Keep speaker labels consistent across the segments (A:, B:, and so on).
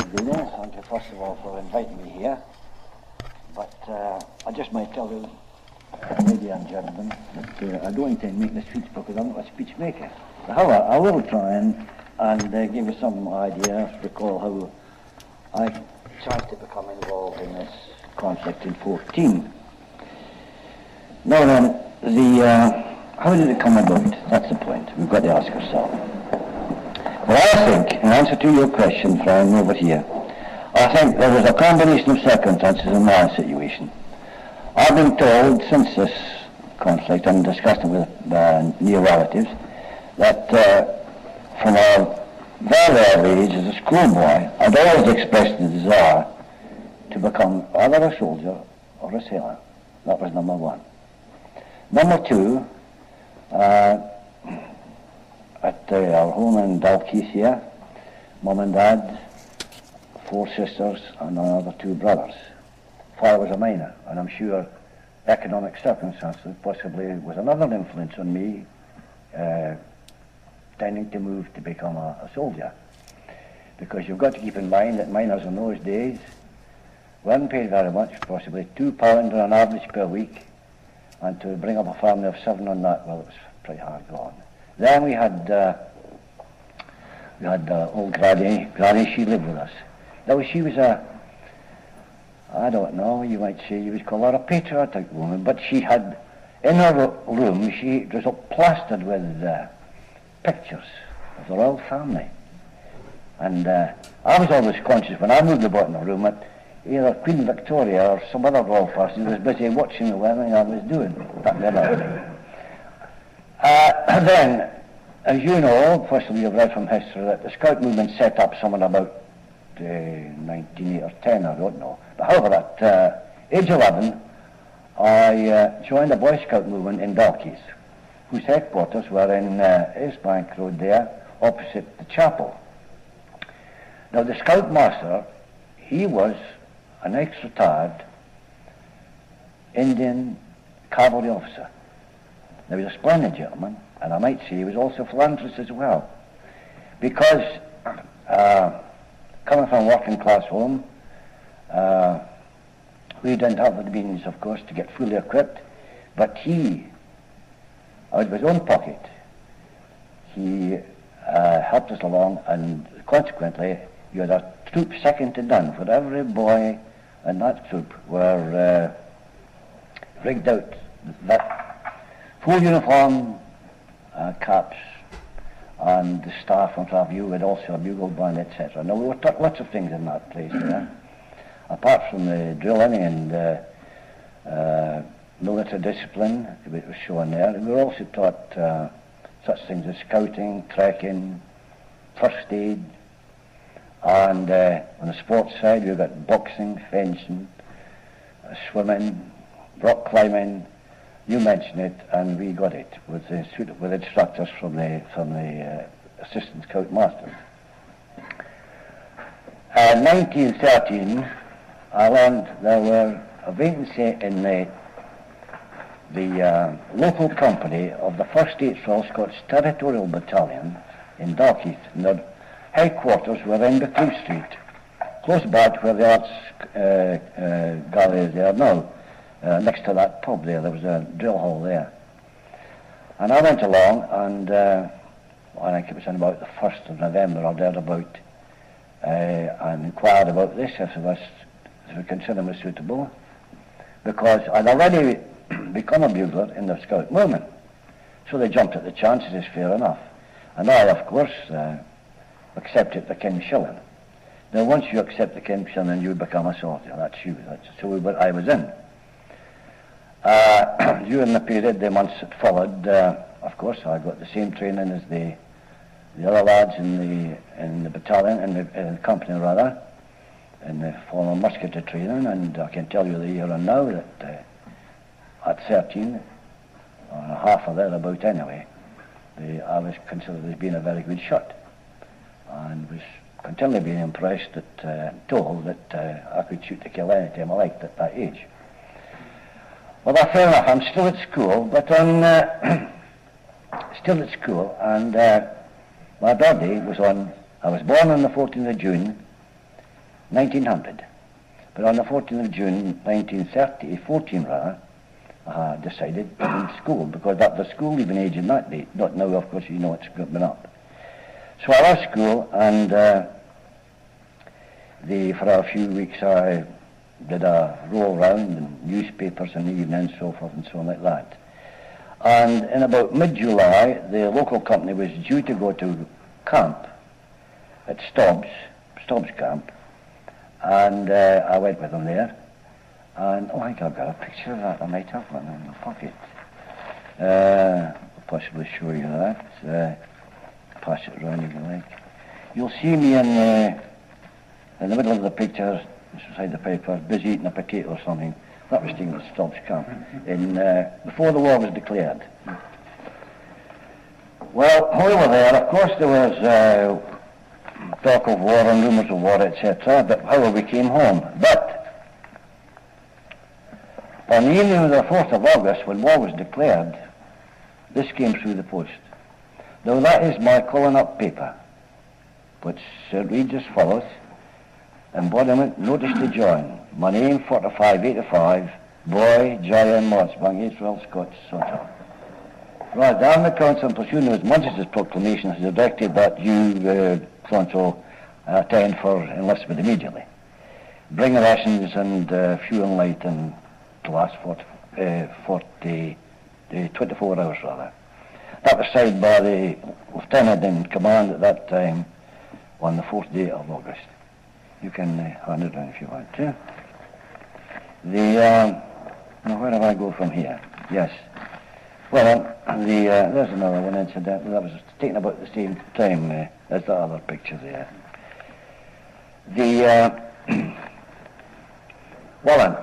A: Convener. Thank you first of all for inviting me here. But I just might tell you, ladies and gentlemen, that I don't intend making a speech because I'm not a speech maker. However, I will try and give you some ideas, recall how I tried to become involved in this conflict in 14. Now then, how did it come about? That's the point. We've got to ask ourselves. Well, I think, in answer to your question, friend, over here, I think there was a combination of circumstances in my situation. I've been told since this conflict, and discussed it with near relatives, that from a very early age as a schoolboy, I'd always expressed the desire to become either a soldier or a sailor. That was number one. Number two, at our home in Dalkeith here, Mum and Dad, 4 sisters and another 2 brothers. Father was a miner, and I'm sure economic circumstances possibly was another influence on me tending to move to become a soldier. Because you've got to keep in mind that miners in those days weren't paid very much, possibly £2 on an average per week, and to bring up a family of 7 on that, well, it was pretty hard going. Then we had old Granny. Granny, she lived with us. Now she was I don't know, you might say you would call her a patriotic woman, but she had, in her room, it was all plastered with pictures of the royal family. And I was always conscious when I moved about in the room that either Queen Victoria or some other royal person was busy watching everything I was doing. That never happened. Then, as you know, possibly you've read from history, that the Scout movement set up somewhere about 19 or 10, I don't know. But however, at age 11, I joined the Boy Scout movement in Dalkeith, whose headquarters were in Marchbank Road there, opposite the chapel. Now, the Scout master, he was an ex-retired Indian cavalry officer. Now, he was a splendid gentleman, and I might say he was also a philanthropist as well. Because coming from a working class home, we didn't have the means, of course, to get fully equipped, but he, out of his own pocket, he helped us along, and consequently, you had a troop second to none, for every boy in that troop were rigged out that full uniform, caps, and the staff in front of you had also a bugle band, etc. Now, we were taught lots of things in that place there. Apart from the drilling and military discipline that was shown there, we were also taught such things as scouting, trekking, first aid, and on the sports side we got boxing, fencing, swimming, rock climbing, you mentioned it, and we got it with instructors from the assistant scout master. In 1913, I learned there were a vacancy in the local company of the 1st States Royal Scots Territorial Battalion in Dalkeith. And their headquarters were in Beclew Street, close by to where the Arts Gallery is there now. Next to that pub there was a drill hall there. And I went along, and I think it was on about the 1st of November or thereabout, and inquired about this, if we consider me suitable, because I'd already become a bugler in the Scout movement. So they jumped at the chance, it is fair enough. And I, of course, accepted the King's shilling. Now, once you accept the King's shilling, you become a soldier. I was in. During the period, the months that followed, of course, I got the same training as the other lads in the battalion, in the company rather, in the formal musketry training, and I can tell you the year and now that at 13, or half of that about anyway, I was considered as being a very good shot, and was continually being impressed told that I could shoot to kill any time I liked at that age. Well, that's fair enough. I'm still at school, but I'm still at school, and my birthday was I was born on the 14th of June, 1900. But on the 14th of June, 1914 rather, I decided to leave school, because that was school leaving age in that day. Not now, of course, you know it's been up. So I left school, and for a few weeks I did a roll round in newspapers in the evening and so forth and so on like that. And in about mid-July, the local company was due to go to camp at Stobbs camp, and I went with them there. And I think I've got a picture of that. I might have one in my pocket. I'll possibly show you that. Pass it around if you like. You'll see me in the middle of the picture, beside the paper, busy eating a potato or something. That was taken at Stobbs camp before the war was declared. Well, while we were there, of course, there was talk of war and rumours of war, etc. But however, we came home. But on the evening of the 4th of August, when war was declared, this came through the post. Now that is my calling up paper, which reads as follows: embodiment, notice to join. My name, 4585, boy, Giant Marchbank, Royal Scots, so-and-so. Right, the Army Council, pursuant to His Majesty's proclamation, has directed that you, so-and-so, attend for enlistment immediately. Bring rations and fuel and light and to last 24 hours rather. That was signed by the Lieutenant in command at that time on the 4th day of August. You can hand it down if you want to. Now where do I go from here? Yes. Well, there's another one incidentally. That was taken about the same time as the other picture there. Well then,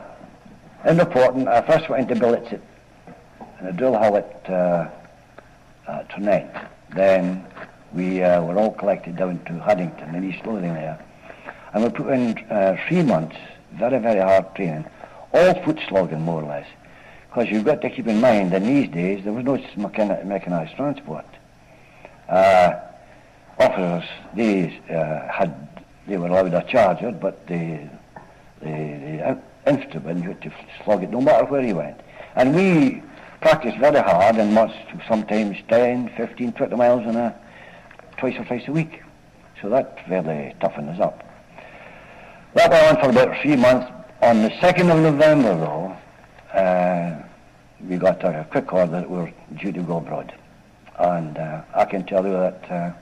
A: in reporting, I first went into billets in a drill hall at Trinent. Then we were all collected down to Haddington in East Lothian there. And we put in 3 months, very, very hard training, all foot slogging more or less. Because you've got to keep in mind, in these days, there was no mechanised transport. Officers, they were allowed a charger, but the infantrymen, you had to slog it no matter where you went. And we practiced very hard and marched sometimes 10, 15, 20 miles twice or thrice a week. So that really toughened us up. That went on for about 3 months. On the 2nd of November, though, we got a quick order that we were due to go abroad. And I can tell you that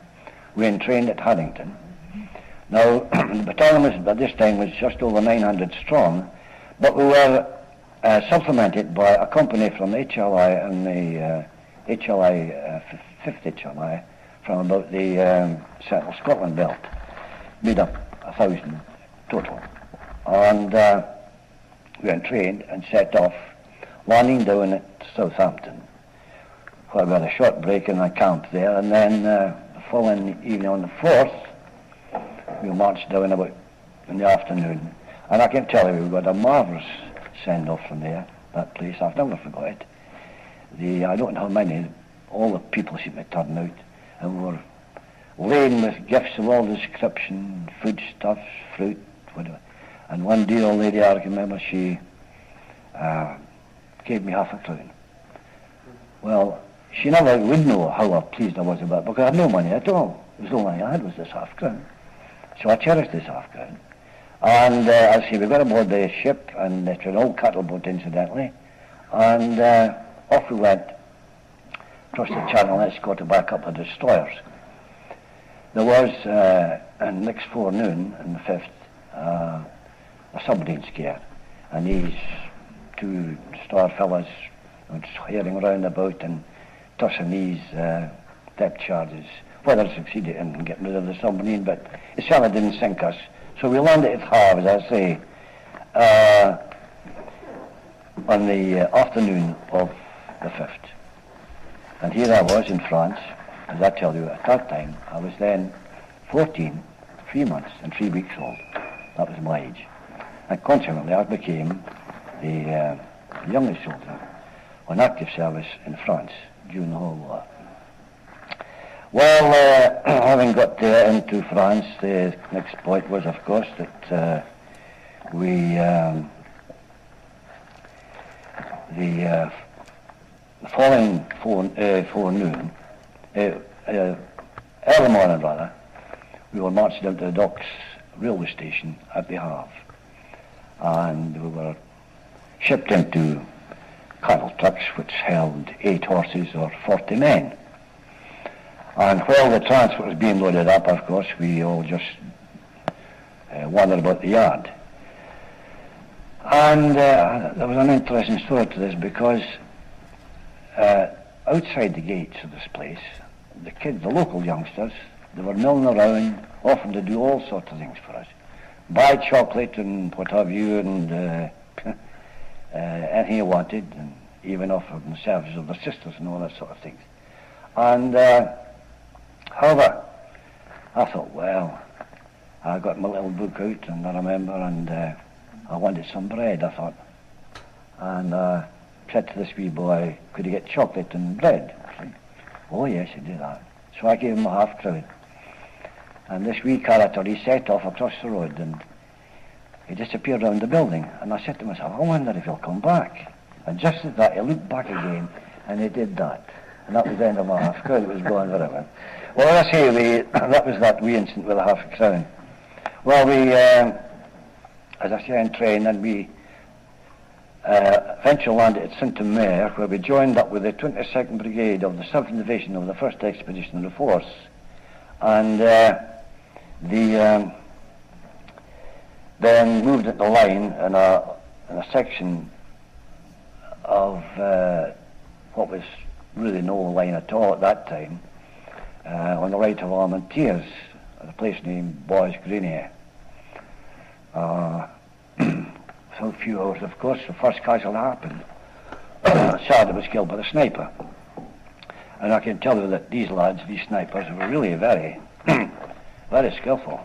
A: we entrained at Haddington. Now, the battalion at this time was just over 900 strong, but we were supplemented by a company from the HLI and the HLI, 5th HLI, from about the Central Scotland belt, made up 1,000 total. And we were trained and set off, landing down at Southampton, where we had a short break and I camped there, and then the following evening on the 4th, we marched down about in the afternoon. And I can tell you, we got a marvellous send-off from there, that place. I've never forgot it. I don't know how many, all the people seemed to turn out, and we were laden with gifts of all description, foodstuffs, fruit, whatever. And one dear old lady, I remember, she gave me £0.50. Well, she never would know how pleased I was about it, because I had no money at all. It was all money I had was this £0.50. So I cherished this £0.50. And as I say, we got aboard the ship, and it was an old cattle boat, incidentally, and off we went across the channel, escorted back up the destroyers. There was, next forenoon, on the 5th, a submarine scare, and these 2 star fellas were herring round about and tossing these depth charges. Whether I succeeded in getting rid of the submarine, but it certainly didn't sink us. So we landed at Havre, as I say, on the afternoon of the 5th. And here I was in France, as I tell you, at that time, I was then 14, 3 months and 3 weeks old. That was my age. And consequently, I became the youngest soldier on active service in France during the whole war. Well, having got into France, the next point was, of course, that the following forenoon, early morning rather, we were marching down to the docks railway station at the Havre, and we were shipped into cattle trucks which held 8 horses or 40 men. And while the transport was being loaded up, of course, we all just wandered about the yard. And there was an interesting story to this, because outside the gates of this place, the kids, the local youngsters, they were milling around, offering to do all sorts of things for us. Buy chocolate and what have you, and anything you wanted, and even offered the services of their sisters and all that sort of things. And however, I thought, well, I got my little book out, and I remember, and I wanted some bread, I thought. And I said to this wee boy, could he get chocolate and bread? I said, oh yes, he did that. So I gave him a half-crown. And this wee character, he set off across the road, and he disappeared around the building. And I said to myself, I wonder if he'll come back. And just at that, he looked back again, and he did that. And that was the end of my half-crown. It was going very well. Well, as I say, that was that wee incident with a half-crown. Well, we, as I say, entrained, and we eventually landed at Saint-Omer, where we joined up with the 22nd Brigade of the 7th Division of the 1st Expeditionary Force. And then moved into line in a section of what was really no line at all at that time, on the right of Armentières, at a place named Bois Grenier. So a few hours, of course, the first casualty happened. Sergeant was killed by the sniper. And I can tell you that these lads, these snipers, were really very, very skillful.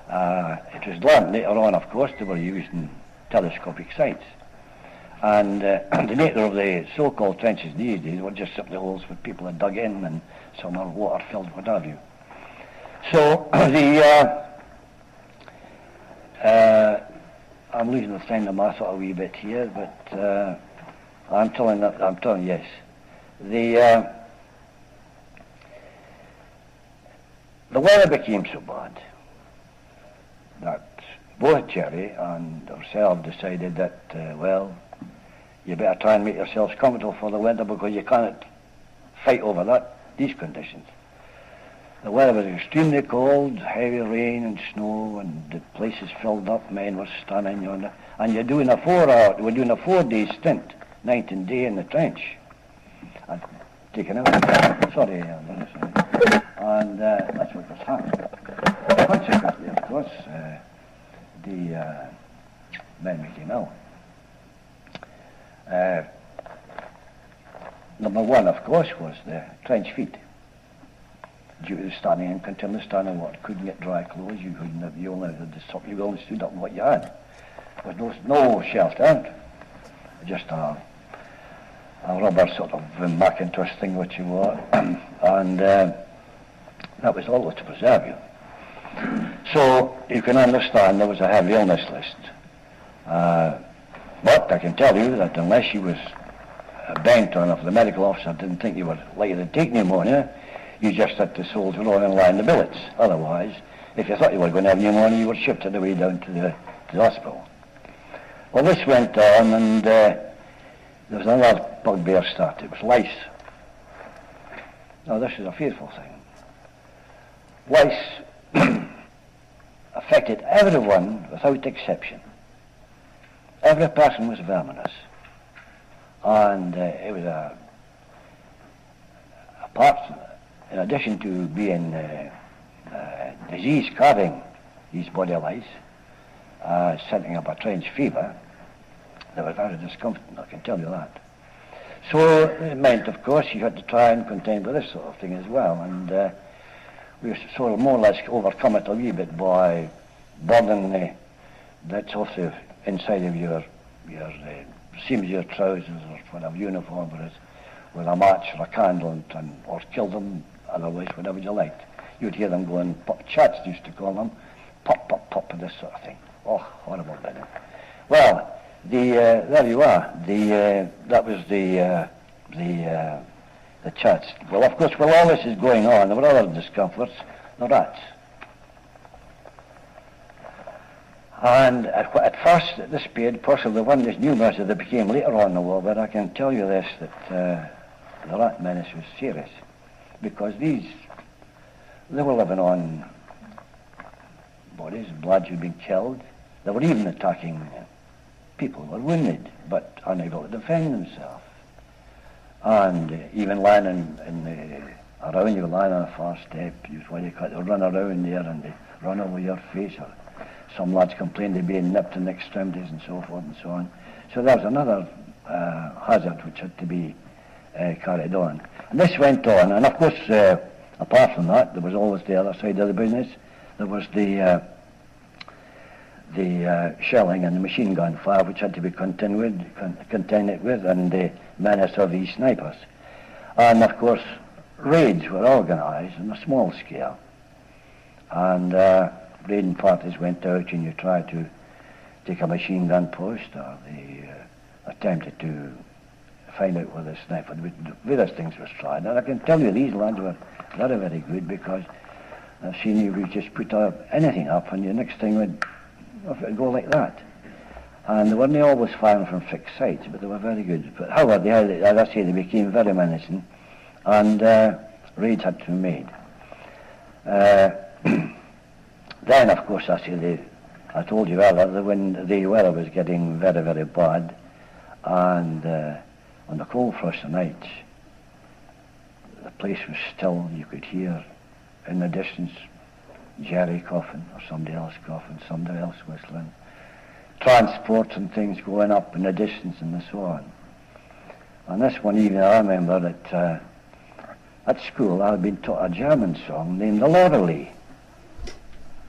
A: It was learned later on, of course, they were using telescopic sights. And the nature of the so-called trenches these days were just simply holes where people had dug in, and some are water-filled, what have you. So I'm losing the thing of my thought a wee bit here, but I'm telling yes. The weather became so bad that both Jerry and ourselves decided that, well, you better try and make yourselves comfortable for the winter, because you can't fight over these conditions. The weather was extremely cold, heavy rain and snow, and the places filled up, men were standing yonder. And we're doing a 4-day stint, night and day in the trench. I'd taken out, sorry, and that's what was happening. Consequently, of course, the men became ill. Number one, of course, was the trench feet. Due to the standing and continuous standing water, couldn't get dry clothes, you only stood up with what you had. There was no shelter, just a rubber sort of Macintosh thing which you wore, and that was all to preserve you. So you can understand there was a heavy illness list. But I can tell you that unless you was bent on, if the medical officer didn't think you were likely to take pneumonia, you just had to soldier on and line the billets. Otherwise, if you thought you were going to have pneumonia, you were shifted away down to the hospital. Well, this went on, and there was another bugbear started. It was lice. Now, this is a fearful thing. Lice affected everyone without exception. Every person was verminous. And it was in addition to being disease carrying these body lice, setting up a trench fever, they were very discomforting, I can tell you that. So it meant, of course, you had to try and contend with this sort of thing as well, and we sort of more or less overcome it a wee bit by burning the bits off the inside of your seams of your trousers or whatever uniform it is, with a match or a candle, or kill them otherwise whatever you liked. You'd hear them going, pop, chats used to call them, pop, pop, pop, and this sort of thing. Oh, horrible bidding. Well, there you are. That was the chats. Well, of course, while all this is going on, there were other discomforts, the rats. And at first, at this period, possibly one is numerous as they became later on in the war, but I can tell you this, that the rat menace was serious, because they were living on bodies, lads who'd been killed. They were even attacking people who were wounded, but unable to defend themselves. And even lying around, you were lying on a far step, they'd run around there and they'd run over your face, or some lads complained they'd been nipped in the extremities and so forth and so on. So there was another hazard which had to be carried on. And this went on, and of course, apart from that, there was always the other side of the business. There was the shelling and the machine gun fire, which had to be contended with, and the menace of these snipers. And of course, raids were organised on a small scale, and raiding parties went out, and you tried to take a machine gun post, or they attempted to find out where the sniper. Various things was tried, and I can tell you these lads were very, very good, because I've seen you just put anything up, and your next thing would go like that. And they weren't always firing from fixed sights, but they were very good. But however, as I say, they became very menacing, and raids had to be made. Then, of course, I told you earlier, when the weather was getting very, very bad, and on the cold frost nights, the place was still. You could hear in the distance Jerry coughing, or somebody else coughing, somebody else whistling, transports and things going up in the distance, and so on. And this one evening, I remember that at school I had been taught a German song named The Loreley.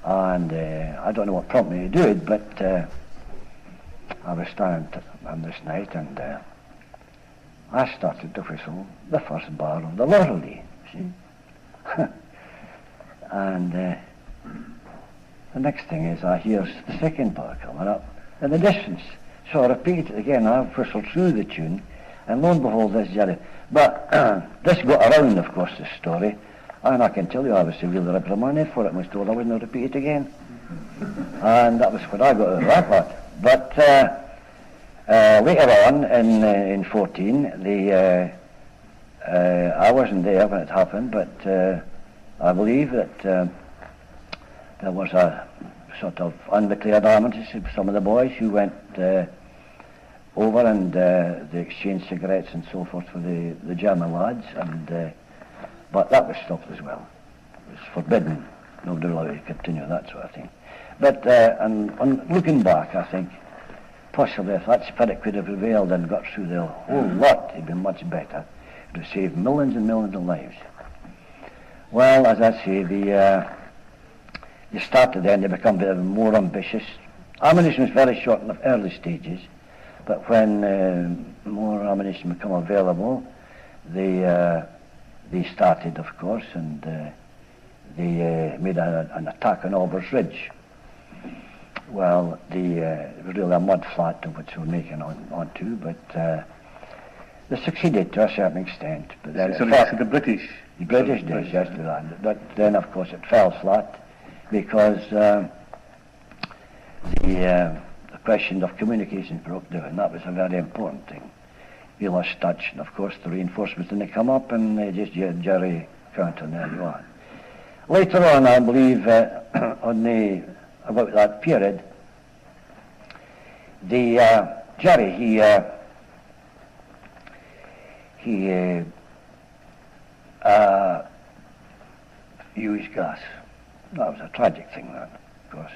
A: And I don't know what prompted me to do it, but I was standing on this night, and I started to whistle the first bar of The Loreley, see? And the next thing is I hear the second bar coming up in the distance. So I repeat it again. I whistled through the tune, and lo and behold, this Jerry. But this got around, of course, this story, and I can tell you I was severely reprimanded for it, and was told I wouldn't repeat it again. And that was what I got out of that part. But later on, in 14, I wasn't there when it happened, but I believe that there was a sort of undeclared armistice with some of the boys who went over, and they exchanged cigarettes and so forth for the German lads, and but that was stopped as well. It was forbidden. Nobody allowed to continue that sort of thing. But and on looking back, I think possibly if that spirit could have prevailed and got through the whole lot, it'd been much better. It would have saved millions and millions of lives. Well, as I say, you started then to become a bit more ambitious. Ammunition was very short in the early stages, but when more ammunition became available, they started, of course, and they made an attack on Albert's Ridge. Well, it was really a mud flat of which they were making onto, but they succeeded to a certain extent. But then
B: so the British?
A: The British did, yes, to that. But then, of course, it fell flat because the question of communication broke down. That was a very important thing. We lost touch, and of course the reinforcements didn't come up, and they just Jerry Count, and there you are. Later on, I believe, about that period, the Jerry, he used gas. That was a tragic thing, that, of course,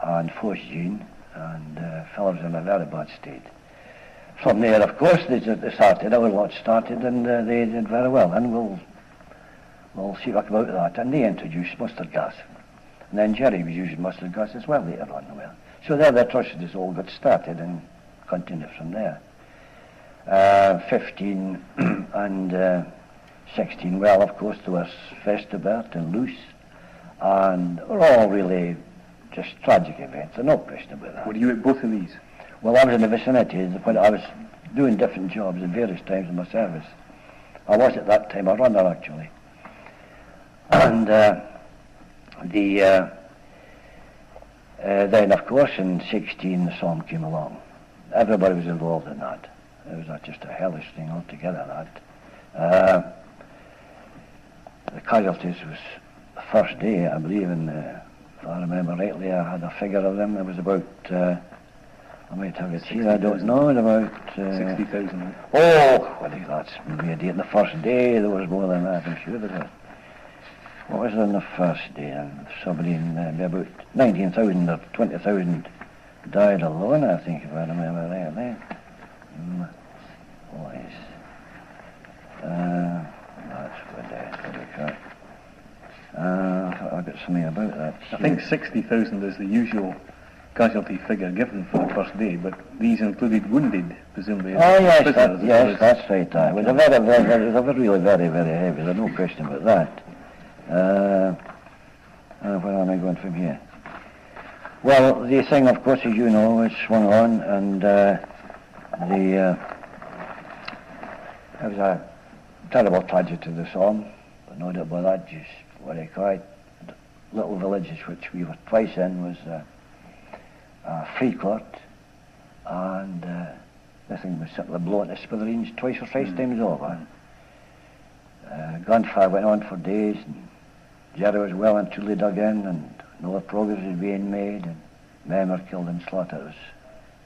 A: and phosgene, and fellows in a very bad state. From there, of course, they started, our lot started, and they did very well, and we'll see what about that. And they introduced mustard gas. And then Jerry was using mustard gas as well later on. So there the atrocities all got started and continued from there. 15 and 16, well, of course, there was Festibert and Luce, and they were all really just tragic events, no question about that.
B: Were you at both of these?
A: Well, I was in the vicinity, but I was doing different jobs at various times in my service. I was at that time a runner, actually. And then, of course, in 16, the Somme came along. Everybody was involved in that. It was just a hellish thing altogether, that. The casualties was the first day, I believe, and if I remember rightly, I had a figure of them. There was about, I might have it here, I don't know, about...
B: 60,000.
A: Oh, well, that's maybe a date. The first day, there was more than that, I'm sure there was. What was it on the first day? Somebody in maybe about 19,000 or 20,000 died alone, I think, if I remember rightly. Boys. That's what we got. I've got something about that.
B: I think 60,000 is the usual casualty figure given for the first day, but these included wounded, presumably.
A: Oh yes, that's right. It was really very, very heavy. There's no question about that. Where am I going from here? Well, the thing, of course, as you know, it swung on, and it was a terrible tragedy to the Somme, but no doubt about that. Just what I call it, little villages which we were twice in was Fricourt, and the thing was simply blown to smithereens twice or thrice times over. Gunfire went on for days, and Jerry was well and truly dug in, and no progress was being made, and men were killed and slaughtered. It was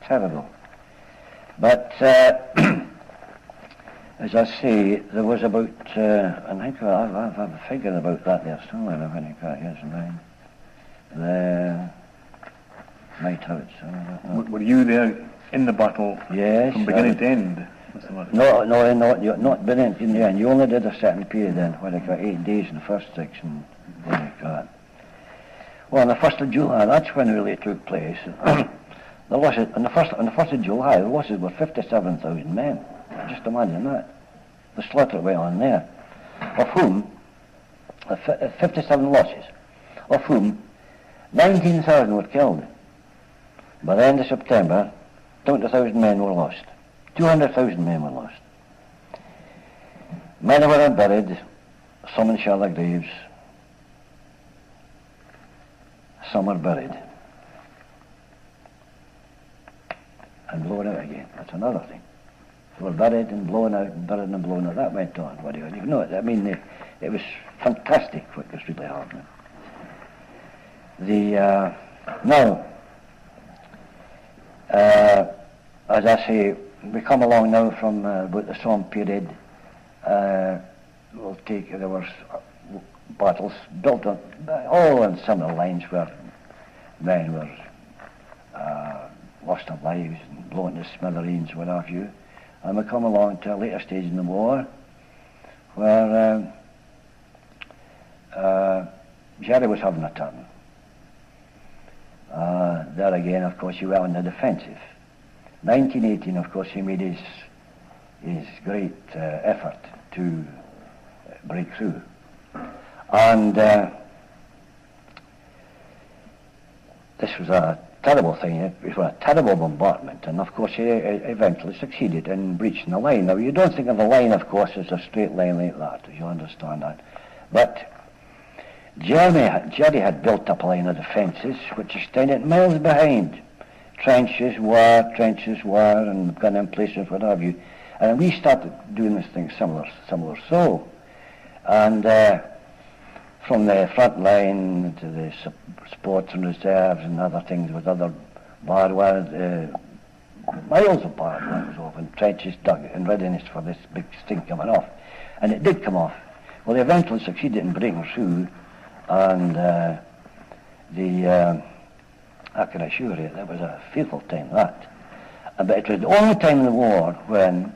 A: terrible. But as I say, there was about, I think I've a figure about that there somewhere, I think that is mine. Might have it somewhere.
B: Were you there in the battle?
A: Yes.
B: From beginning to end?
A: No, not beginning to the end. You only did a certain period then, what I got 8 days in the first section. Well, on the 1st of July, that's when really it took place. The losses, on the 1st of July, the losses were 57,000 men. Just imagine that. The slaughter went on there. Of whom, 57 losses, of whom 19,000 were killed. By the end of September, 20,000 men were lost. 200,000 men were lost. Many were buried, some in shallow graves, some were buried and blown out again. That's another thing. They were buried and blown out and buried and blown out. That went on. What do you know? I mean, it was fantastic what was really happening. Now, as I say, we come along now from about the Somme period. There were battles built on all on similar lines where men were lost their lives and blown to smithereens, what have you. And we come along to a later stage in the war where Jerry was having a turn. There again, of course, he went on the defensive. 1918, of course, he made his great effort to break through. And this was a terrible thing. It was a terrible bombardment, and of course he eventually succeeded in breaching the line. Now, you don't think of the line, of course, as a straight line like that, as you understand that. But Jerry had built up a line of defences which extended miles behind. Trenches were, and gun in places, what have you. And we started doing this thing similar so. And from the front line to the sports and reserves and other things with other barbed wire, miles of barbed wire was open, trenches dug in readiness for this big thing coming off. And it did come off. Well, they eventually succeeded in breaking through, and I can assure you, that was a fearful time, that. But it was the only time in the war when,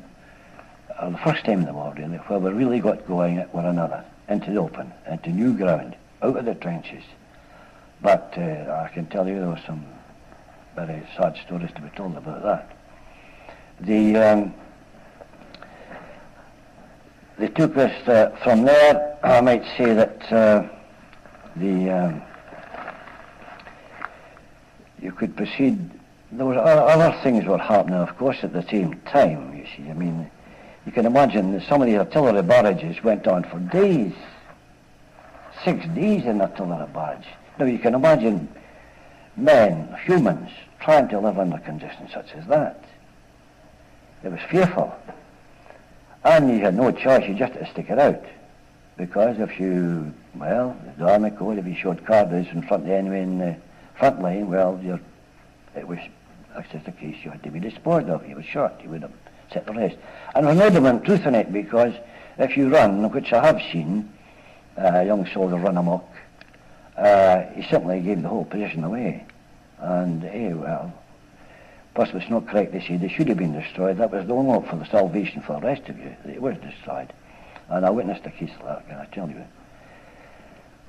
A: or the first time in the war really, where we really got going at one another, into the open, into new ground, out of the trenches. But I can tell you there were some very sad stories to be told about that. they took us from there. I might say that you could proceed. There were other things were happening, of course, at the same time, you see. I mean, you can imagine that some of the artillery barrages went on for days, 6 days in artillery barrage. Now, you can imagine men, humans, trying to live under conditions such as that. It was fearful. And you had no choice, you just had to stick it out. Because if you, well, the army code, if you showed carders in front of the enemy in the front line, well, it was, that's just the case, you had to be disposed of. You were shot, you would have set the rest. And there's no demand truth in it, because if you run, which I have seen, a young soldier run amok, he simply gave the whole position away. And, well, possibly it's not correct to say they should have been destroyed. That was the only hope for the salvation for the rest of you, that it was destroyed. And I witnessed a case like that, can I tell you?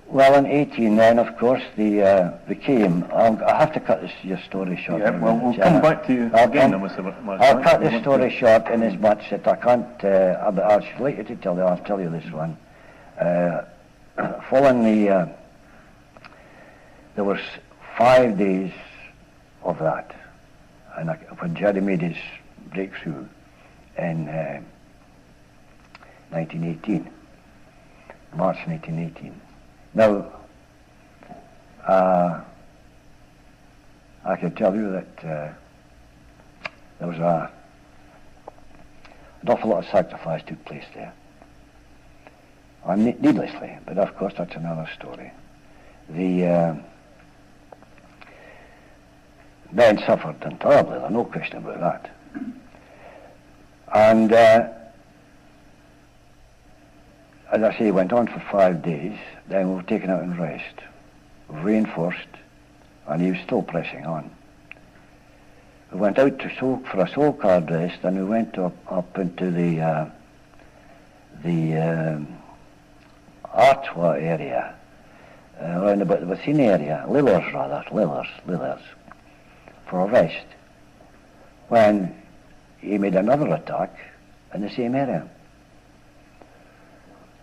A: Well, in 18 then, of course, they came. I have to cut your story short.
B: Yeah, well, we'll come back to you again, Mr. Marchbank.
A: I'll cut the story short in as much that I can't, I should like you to tell you, I'll tell you this one. Following there was 5 days of that, and when Jerry made his breakthrough in 1918, March 1918. Now, I can tell you that there was an awful lot of sacrifice took place there. And needlessly, but of course that's another story. The men suffered terribly, there's no question about that. And as I say, it went on for 5 days, then we were taken out and rest, reinforced, and he was still pressing on. We went out for a soul card rest, and we went up into the Artois area, around about the Bathina area, Lillers, for a rest, when he made another attack in the same area.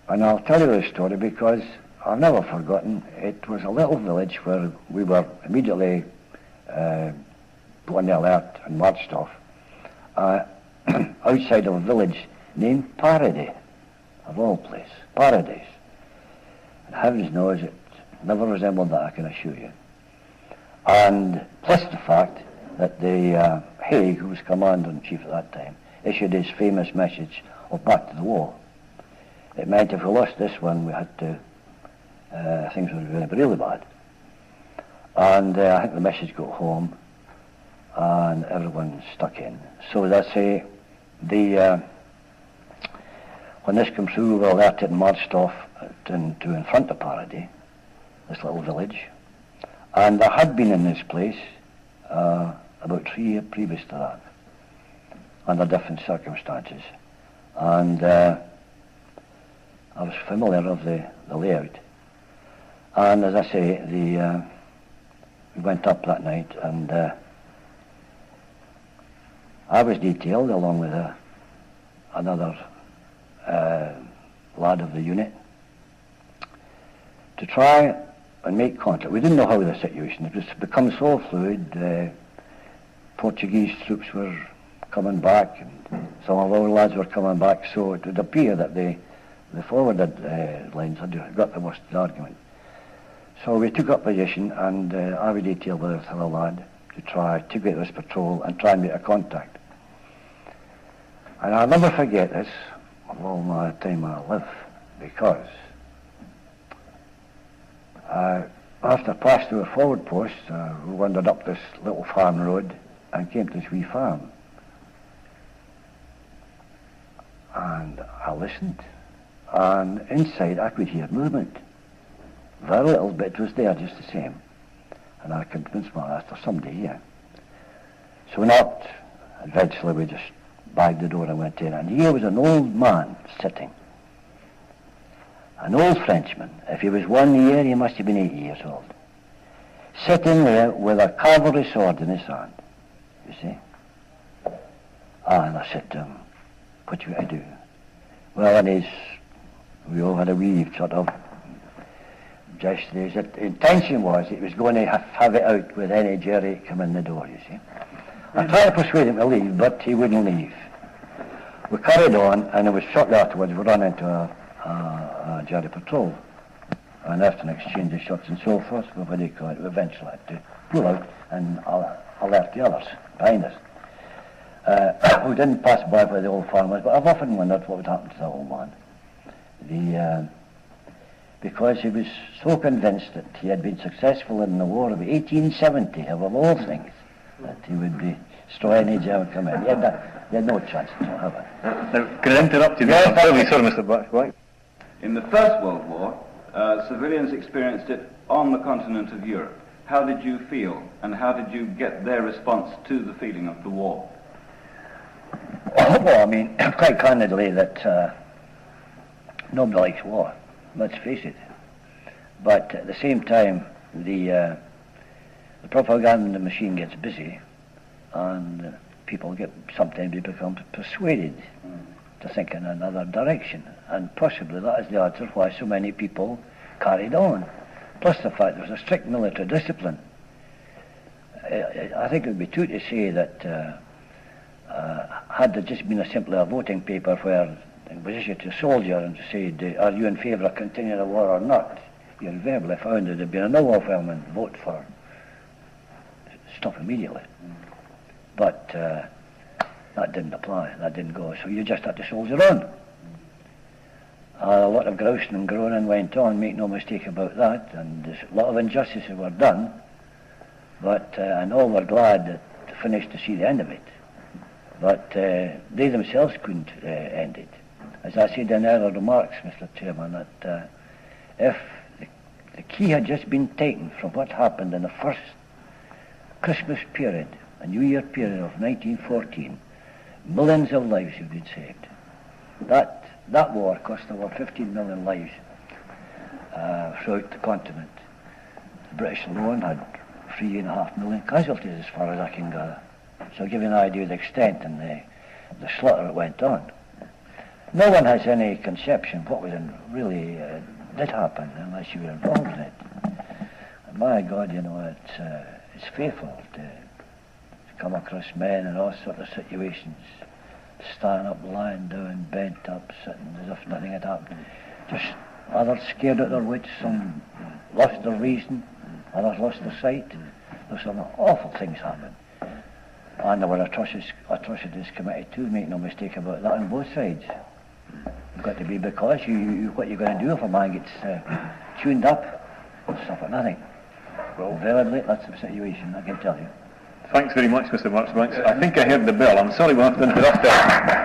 A: And I'll tell you this story because I've never forgotten. It was a little village where we were immediately put on the alert and marched off. Outside of a village named Paradis, of all places, Paradise. And heavens knows it never resembled that, I can assure you. And plus the fact that the Haig, who was commander-in-chief at that time, issued his famous message of back to the wall. It meant if we lost this one, we had to, things would be really bad. And I think the message got home, and everyone stuck in. So as I say, when this came through, we were alerted and marched off to in front of Paradis, this little village. And I had been in this place about 3 years previous to that, under different circumstances. And I was familiar of the layout. And as I say, we went up that night, and I was detailed along with another lad of the unit to try and make contact. We didn't know how the situation, it was become so fluid. Portuguese troops were coming back, and some of our lads were coming back, so it would appear that the forwarded lines had got the worst of the argument. So we took up position, and I was detailed with a fellow lad to try to get this patrol and try and make a contact. And I'll never forget this of all my time I live, because after passing through a forward post, we wandered up this little farm road and came to this wee farm. And I listened, and inside I could hear movement. Very little bit was there, just the same. And I convinced myself there's somebody here. So we knocked, and eventually we just bagged the door and went in. And here was an old man sitting. An old Frenchman. If he was 1 year, he must have been 8 years old. Sitting there with a cavalry sword in his hand, you see. And I said to him, what you going to do? Well, and we all had a wee sort of just his intention was it was going to have it out with any Jerry come in the door, you see. I tried to persuade him to leave, but he wouldn't leave. We carried on, and it was shortly afterwards we ran into a Jerry patrol. And after an exchange of shots and so forth, we eventually had to pull out and alert the others behind us. We didn't pass by the old farmers, but I've often wondered what would happen to the old man. Because he was so convinced that he had been successful in the war of 1870, of all things, that he would destroy any German command. He had no chance at all,
B: Now, can I interrupt you there? I'm terribly sorry, Mr. Marchbank.
C: In the First World War, civilians experienced it on the continent of Europe. How did you feel, and how did you get their response to the feeling of the war?
A: Well, I mean, quite candidly, that nobody likes war, let's face it. But at the same time, the propaganda machine gets busy, and people sometimes become persuaded to think in another direction, and possibly that is the answer why so many people carried on. Plus the fact there was a strict military discipline. I think it would be true to say that had there just been simply a voting paper where it was issued to a soldier and to say, are you in favour of continuing the war or not, you invariably found that there had been an overwhelming vote for stop immediately. But that didn't apply, that didn't go, so you just had to soldier on. A lot of grousing and groaning went on, make no mistake about that, and a lot of injustices were done, but and all were glad to finish to see the end of it. But they themselves couldn't end it. As I said in earlier remarks, Mr. Chairman, that if the key had just been taken from what happened in the first Christmas period, a New Year period of 1914, millions of lives have been saved. That war cost over 15 million lives throughout the continent. The British alone had 3.5 million casualties as far as I can gather. So give you an idea of the extent and the slaughter that went on. No one has any conception what really did happen unless you were involved in it. And my God, you know, it's fearful to come across men in all sorts of situations, standing up, lying down, bent up, sitting as if nothing had happened. Just others scared out their wits, some lost their reason, others lost their sight. There's some awful things happened. And there were atrocities committed too, make no mistake about that, on both sides. You've got to be, because what you're going to do if a man gets tuned up, he'll suffer nothing. Well, invariably, that's the situation, I can tell you.
B: Thanks very much, Mr. Marchbank. I think I heard the bell. I'm sorry we'll have to interrupt that.